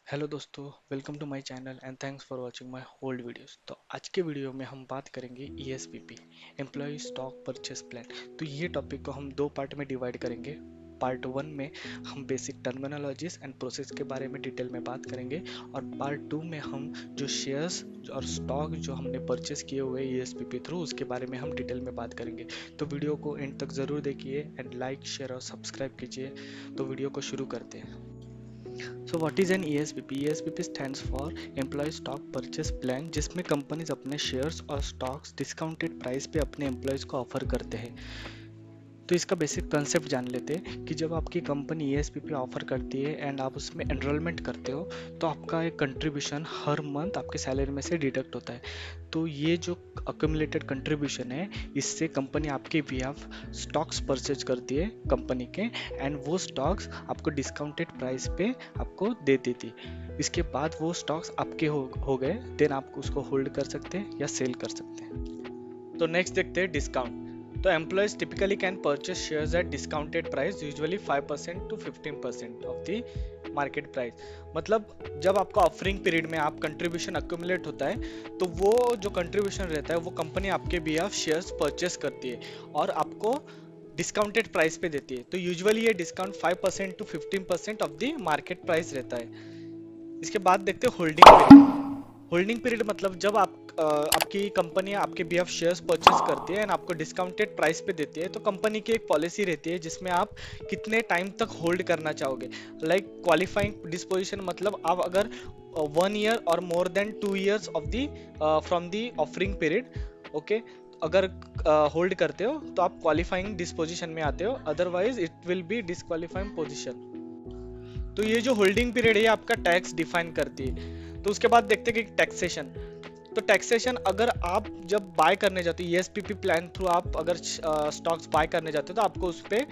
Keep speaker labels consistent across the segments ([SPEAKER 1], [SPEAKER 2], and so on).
[SPEAKER 1] Hello दोस्तों, welcome to my channel and thanks for watching my old videos. तो आज के वीडियो में हम बात करेंगे ESPP, employee stock purchase plan. तो ये टॉपिक को हम दो पार्ट में डिवाइड करेंगे। पार्ट वन में हम बेसिक टर्मिनोलॉजीज एंड प्रोसेस के बारे में डिटेल में बात करेंगे, और पार्ट टू में हम जो शेयर्स और स्टॉक जो हमने परचेस किए हुए ईएसपीपी थ्रू उसके बारे में हम डिटेल में बात करेंगे। तो वीडियो को एंड तक ज़रूर देखिए एंड लाइक शेयर और सब्सक्राइब कीजिए। तो वीडियो को शुरू करते हैं। So what is an ESPP? ESPP stands for Employee Stock Purchase Plan, जिसमें कंपनीज अपने शेयर्स और स्टॉक्स डिस्काउंटेड प्राइस पे अपने एम्प्लॉयज़ को ऑफर करते हैं। तो इसका बेसिक कंसेप्ट जान लेते हैं कि जब आपकी कंपनी ईएसपीपी ऑफर करती है एंड आप उसमें एनरोलमेंट करते हो, तो आपका एक कंट्रीब्यूशन हर मंथ आपके सैलरी में से डिडक्ट होता है। तो ये जो अक्यूमुलेटेड कंट्रीब्यूशन है, इससे कंपनी आपके बिहाफ स्टॉक्स परचेज करती है कंपनी के, एंड वो स्टॉक्स आपको डिस्काउंटेड प्राइस पे आपको दे देती है। इसके बाद वो स्टॉक्स आपके हो गए, देन आप उसको होल्ड कर सकते हैं या सेल कर सकते हैं। तो नेक्स्ट देखते हैं डिस्काउंट। तो employees typically can purchase shares at discounted price, usually 5% to 15% of the market price. मतलब जब आपका ऑफरिंग पीरियड में आप कंट्रीब्यूशन अक्यूमुलेट होता है, तो वो जो कंट्रीब्यूशन रहता है वो कंपनी आपके बिहाफ शेयर्स परचेस करती है और आपको डिस्काउंटेड प्राइस पे देती है। तो यूजुअली ये discount 5% to 15% of the market price रहता है। इसके बाद देखते हैं होल्डिंग पीरियड। होल्डिंग पीरियड मतलब जब आपकी कंपनी आपके बिहाफ शेयर्स परचेस करती है एंड आपको डिस्काउंटेड प्राइस पे देती है, तो कंपनी की एक पॉलिसी रहती है जिसमें आप कितने टाइम तक होल्ड करना चाहोगे। लाइक क्वालिफाइंग डिस्पोजिशन, मतलब आप अगर 1 ईयर और more than 2 years of the from the offering period, okay, अगर होल्ड करते हो तो आप क्वालिफाइंग डिस्पोजिशन में आते हो, otherwise it will be disqualifying position. तो ये जो होल्डिंग पीरियड है, ये आपका टैक्स डिफाइन करती है। तो उसके बाद देखते हैं कि टैक्सेशन। तो टैक्सेशन, अगर आप जब बाय करने जाते हो ईएसपीपी प्लान थ्रू, आप अगर स्टॉक्स बाय करने जाते हो तो आपको उस पर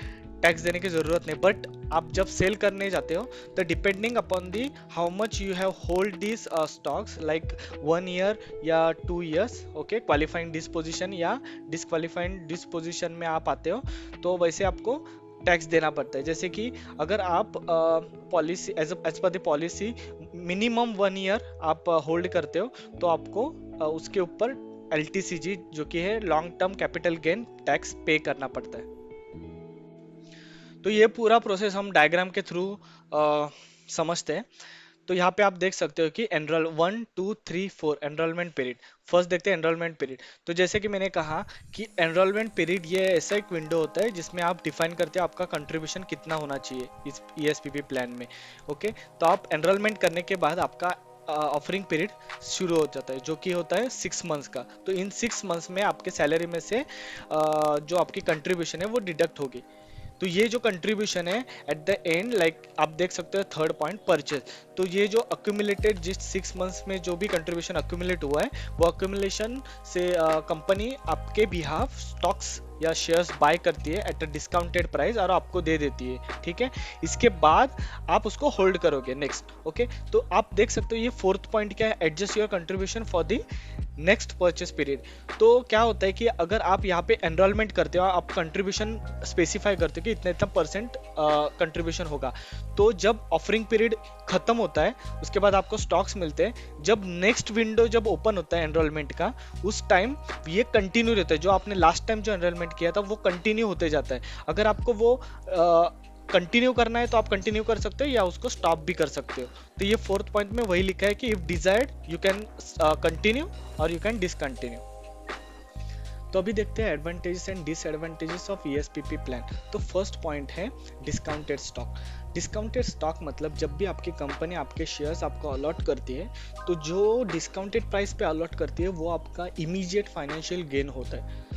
[SPEAKER 1] टैक्स देने की जरूरत नहीं। बट आप जब सेल करने जाते हो, तो depending upon the how much you have hold this stocks, like 1 year या 2 ईयर्स, ओके, क्वालिफाइंग डिस्पोजिशन या डिसक्वालिफाइंग डिस्पोजिशन में आप आते हो, तो वैसे आपको टैक्स देना पड़ता है। जैसे कि अगर आप policy as per the policy minimum 1 year आप होल्ड करते हो, तो आपको उसके ऊपर एलटीसीजी, जो कि है long term capital gain tax, पे करना पड़ता है। तो ये पूरा प्रोसेस हम डायग्राम के थ्रू समझते हैं। तो यहाँ पे आप देख सकते हो कि एनरोल 1 2 3 4 एनरोलमेंट पीरियड। फर्स्ट देखते हैं एनरोलमेंट पीरियड। तो जैसे कि मैंने कहा कि एनरोलमेंट पीरियड ये ऐसा एक विंडो होता है जिसमें आप डिफाइन करते हो आपका कंट्रीब्यूशन कितना होना चाहिए इस ईएसपीपी प्लान में। ओके, तो आप एनरोलमेंट करने के बाद आपका ऑफरिंग पीरियड शुरू हो जाता है, जो कि होता है 6 मंथ्स का। तो इन 6 मंथ्स में आपके सैलरी में से जो आपकी कंट्रीब्यूशन है वो डिडक्ट होगी। तो ये जो कंट्रीब्यूशन है एट द एंड, लाइक आप देख सकते हो थर्ड पॉइंट परचेज। तो ये जो अक्यूमुलेटेड जिस 6 मंथ्स में जो भी कंट्रीब्यूशन अक्यूमुलेट हुआ है, वो अक्यूमुलेशन से कंपनी आपके बिहाफ स्टॉक्स या शेयर्स बाय करती है एट अ डिस्काउंटेड प्राइस और आपको दे देती है। ठीक है, इसके बाद आप उसको होल्ड करोगे नेक्स्ट। ओके, तो आप देख सकते हो ये फोर्थ पॉइंट क्या है, adjust your contribution for the next purchase period. तो क्या होता है कि अगर आप यहाँ पे एनरोलमेंट करते हो, आप कंट्रीब्यूशन स्पेसिफाई करते हो कि इतना इतना परसेंट कंट्रीब्यूशन होगा, तो जब ऑफरिंग पीरियड खत्म होता है उसके बाद आपको स्टॉक्स मिलते हैं, जब नेक्स्ट विंडो जब ओपन होता है एनरोलमेंट का, उस टाइम ये कंटिन्यू रहता है। जो आपने लास्ट टाइम जो एनरोलमेंट किया था वो कंटिन्यू होते जाता है। अगर आपको वो कंटिन्यू करना है तो आप कंटिन्यू कर सकते हो या उसको स्टॉप भी कर सकते हो। तो ये फोर्थ पॉइंट में वही लिखा है कि if desired you can continue और यू कैन डिसकंटिन्यू। तो अभी देखते हैं advantages and disadvantages of ESPP plan. तो फर्स्ट पॉइंट है डिस्काउंटेड स्टॉक। डिस्काउंटेड स्टॉक मतलब जब भी आपकी कंपनी आपके शेयर्स आपको अलॉट करती है, तो जो डिस्काउंटेड प्राइस पे अलॉट करती है वो आपका इमीडिएट फाइनेंशियल गेन होता है।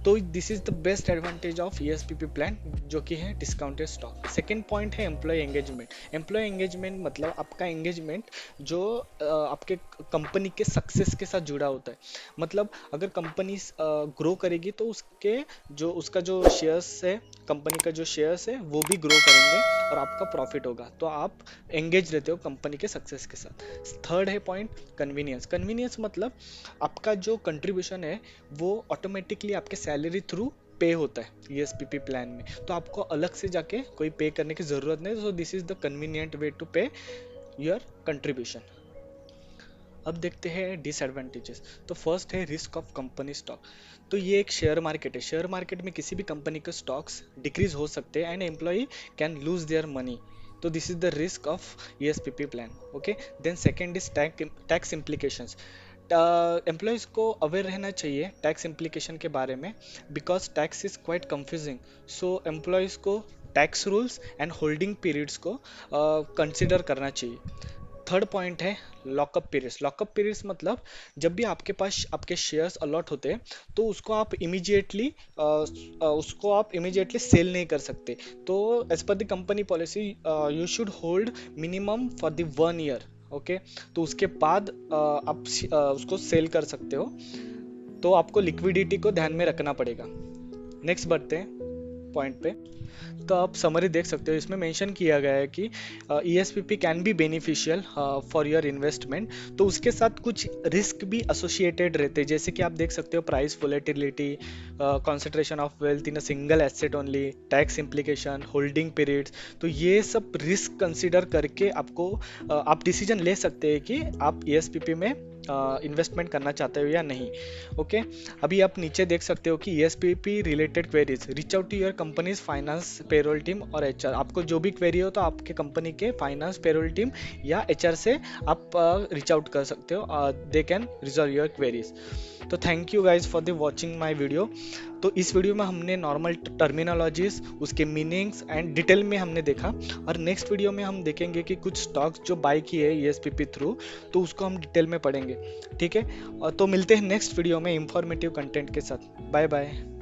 [SPEAKER 1] तो this is the best advantage of ESPP plan, जो कि है डिस्काउंटेड स्टॉक। सेकंड पॉइंट है एम्प्लॉय एंगेजमेंट। एम्प्लॉय एंगेजमेंट मतलब आपका एंगेजमेंट जो आपके कंपनी के सक्सेस के साथ जुड़ा होता है। मतलब अगर कंपनी ग्रो करेगी तो उसका जो शेयर्स है, कंपनी का जो शेयर्स है वो भी ग्रो करेंगे और आपका प्रॉफिट होगा। तो आप एंगेज रहते हो कंपनी के सक्सेस के साथ। थर्ड है पॉइंट कन्वीनियंस। कन्वीनियंस मतलब आपका जो कंट्रीब्यूशन है वो ऑटोमेटिकली आपके सैलरी थ्रू पे होता है ईएसपीपी प्लान में, तो आपको अलग से जाके कोई पे करने की जरूरत नहीं। So this is the convenient way to pay your contribution. अब देखते हैं डिसएडवांटेजेस। तो फर्स्ट है रिस्क ऑफ कंपनी स्टॉक। तो ये एक शेयर मार्केट है, शेयर मार्केट में किसी भी कंपनी के स्टॉक्स डिक्रीज हो सकते हैं and employ can lose their money. तो this is the risk of ESPP plan. Okay, then second is tax implications. Employees को अवेयर रहना चाहिए टैक्स इम्प्लीकेशन के बारे में, because tax is quite confusing. So employees को tax rules and holding periods को consider करना चाहिए। थर्ड पॉइंट है लॉकअप पीरियड्स। लॉकअप पीरियड्स मतलब जब भी आपके पास आपके शेयर्स अलॉट होते हैं तो उसको आप इमीडिएटली सेल नहीं कर सकते। तो as per the company policy you should hold minimum for the 1 year. Okay, तो उसके बाद आप उसको सेल कर सकते हो। तो आपको लिक्विडिटी को ध्यान में रखना पड़ेगा। नेक्स्ट बढ़ते हैं पॉइंट पे। तो आप समरी देख सकते हो, इसमें मेंशन किया गया है कि ESPP can be beneficial for your investment. तो उसके साथ कुछ रिस्क भी एसोसिएटेड रहते हैं, जैसे कि आप देख सकते हो price volatility, concentration of wealth in a single asset only, tax implication, holding periods. तो ये सब रिस्क कंसिडर करके आप डिसीजन ले सकते हैं कि आप ईएसपीपी में इन्वेस्टमेंट करना चाहते हो या नहीं। ओके, अभी आप नीचे देख सकते हो कि ESPP related queries, reach out to your company's finance payroll team और एचआर। आपको जो भी क्वेरी हो तो आपके कंपनी के फाइनेंस पेरोल टीम या एचआर से आप रीच आउट कर सकते हो, they can resolve your queries. तो thank you guys for the watching my video. तो इस वीडियो में हमने नॉर्मल टर्मिनोलॉजीज, उसके मीनिंग्स एंड डिटेल में हमने देखा, और नेक्स्ट वीडियो में हम देखेंगे कि कुछ स्टॉक्स जो बाय किए है ईएसपीपी थ्रू, तो उसको हम डिटेल में पढ़ेंगे। ठीक है, और तो मिलते हैं नेक्स्ट वीडियो में इंफॉर्मेटिव कंटेंट के साथ। Bye bye.